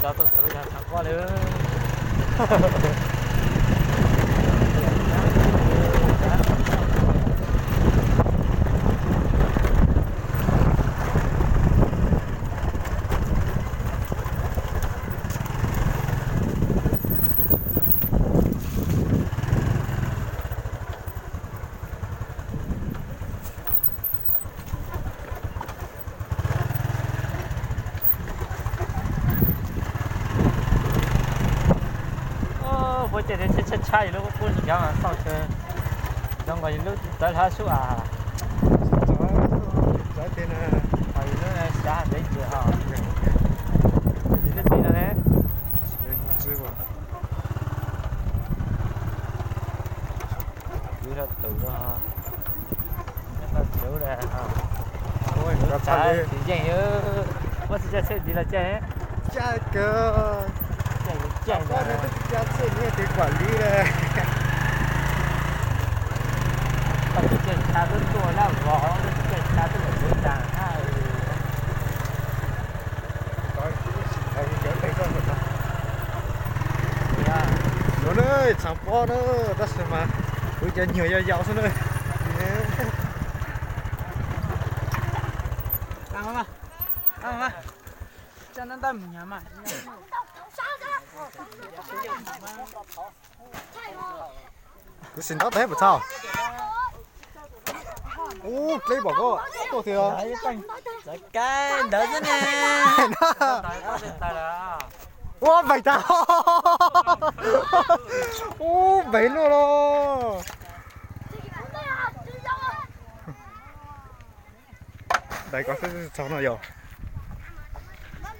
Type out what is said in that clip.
小都手上长挂了。我这天吃茶一路，我是讲上车，让我一路带他说啊。在边呢，啊一路呢下没接哈，一路接了呢，知不？为了走了哈，那个走了哈。我那个菜最近有，我是在这里了，这价格。这我这家这你也得管理嘞。但是这差不多了，我这差不多就这样啊。有嘞，长包的，但是嘛，有点牛要咬上嘞。干嘛嘛？干嘛嘛？这能带米嘛？你先到底不操？哦，这报告多少啊？再干到这呢。哇，没到！哦，没了咯。大哥，这是找哪有？